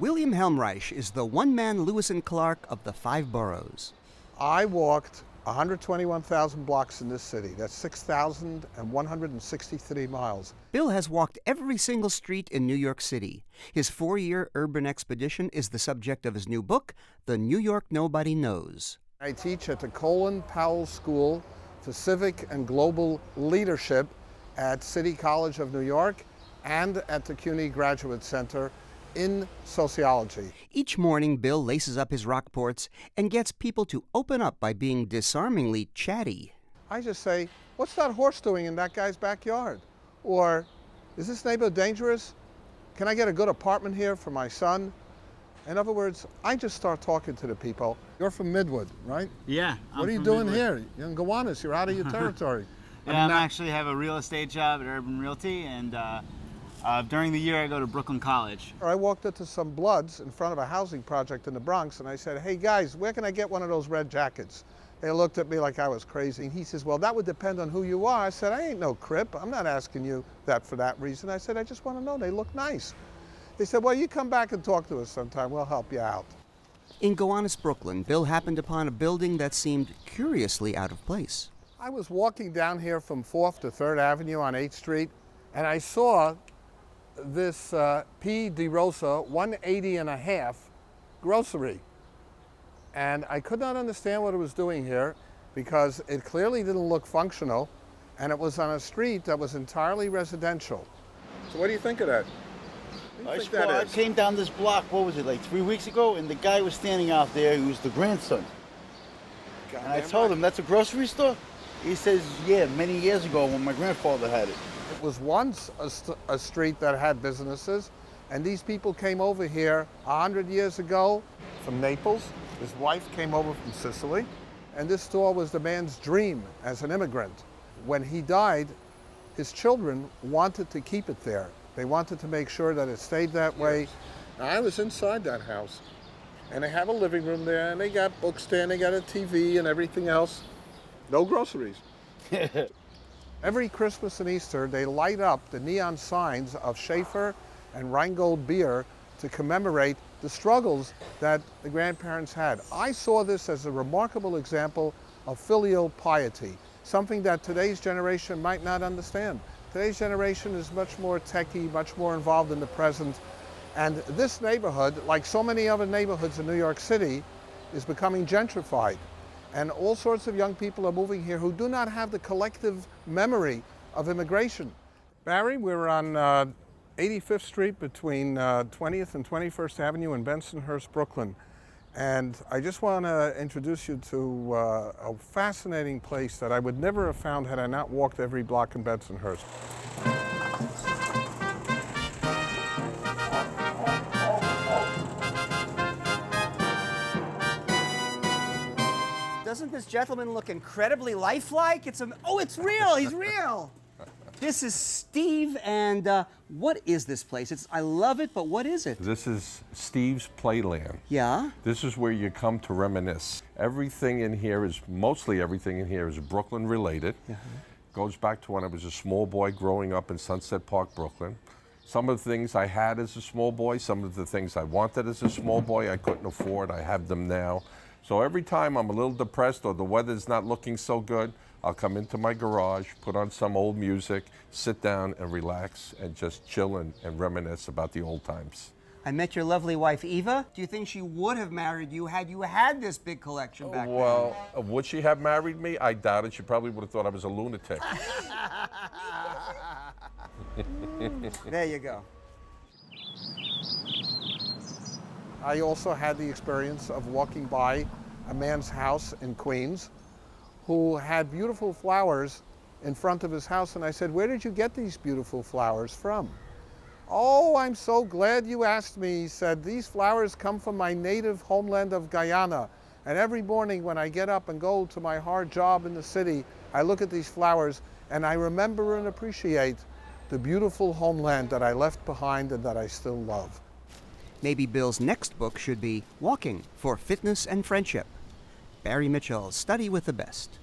William Helmreich is the one-man Lewis and Clark of the 5 boroughs. I walked 121,000 blocks in this city. That's 6,163 miles. Bill has walked every single street in New York City. His 4-year urban expedition is the subject of his new book, The New York Nobody Knows. I teach at the Colin Powell School for Civic and Global Leadership at City College of New York and at the CUNY Graduate Center in sociology. Each morning, Bill laces up his Rockports and gets people to open up by being disarmingly chatty. I just say, what's that horse doing in that guy's backyard? Or, is this neighborhood dangerous? Can I get a good apartment here for my son? In other words, I just start talking to the people. You're from Midwood, right? Yeah. What are you doing here? You're in Gowanus, you're out of your territory. Yeah, I actually have a real estate job at Urban Realty, and during the year I go to Brooklyn College. I walked into some Bloods in front of a housing project in the Bronx, and I said, hey guys, where can I get one of those red jackets? They looked at me like I was crazy. And he says, well, that would depend on who you are. I said, I ain't no Crip. I'm not asking you that for that reason. I said, I just want to know. They look nice. They said, well, you come back and talk to us sometime. We'll help you out. In Gowanus, Brooklyn, Bill happened upon a building that seemed curiously out of place. I was walking down here from 4th to 3rd Avenue on 8th Street, and I saw this P. de Rosa 180 and a half grocery. And I could not understand what it was doing here because it clearly didn't look functional, and it was on a street that was entirely residential. So what do you think of that? I came down this block, what was it, like 3 weeks ago, and the guy was standing out there who was the grandson. And I told him, that's a grocery store? He says, yeah, many years ago when my grandfather had it. It was once a street that had businesses, and these people came over here 100 years ago from Naples. His wife came over from Sicily, and this store was the man's dream as an immigrant. When he died, his children wanted to keep it there. They wanted to make sure that it stayed that way. Now, I was inside that house, and they have a living room there, and they got books there, and they got a TV and everything else. No groceries. Every Christmas and Easter, they light up the neon signs of Schaefer and Rheingold beer to commemorate the struggles that the grandparents had. I saw this as a remarkable example of filial piety, something that today's generation might not understand. Today's generation is much more techie, much more involved in the present. And this neighborhood, like so many other neighborhoods in New York City, is becoming gentrified. And all sorts of young people are moving here who do not have the collective memory of immigration. Barry, we're on 85th Street between 20th and 21st Avenue in Bensonhurst, Brooklyn. And I just want to introduce you to a fascinating place that I would never have found had I not walked every block in Bensonhurst. Doesn't this gentleman look incredibly lifelike? Oh, it's real. He's real. This is Steve, and what is this place? I love it, but what is it? This is Steve's Playland. Yeah? This is where you come to reminisce. Mostly everything in here is Brooklyn related. Goes back to when I was a small boy growing up in Sunset Park, Brooklyn. Some of the things I had as a small boy, some of the things I wanted as a small boy, I couldn't afford. I have them now. So every time I'm a little depressed or the weather's not looking so good, I'll come into my garage, put on some old music, sit down and relax and just chill and reminisce about the old times. I met your lovely wife, Eva. Do you think she would have married you had you had this big collection back then? Well, would she have married me? I doubt it. She probably would have thought I was a lunatic. There you go. I also had the experience of walking by a man's house in Queens who had beautiful flowers in front of his house, and I said, where did you get these beautiful flowers from? Oh, I'm so glad you asked me. He said, these flowers come from my native homeland of Guyana, and every morning when I get up and go to my hard job in the city, I look at these flowers and I remember and appreciate the beautiful homeland that I left behind and that I still love. Maybe Bill's next book should be Walking for Fitness and Friendship. Barry Mitchell, Study with the Best.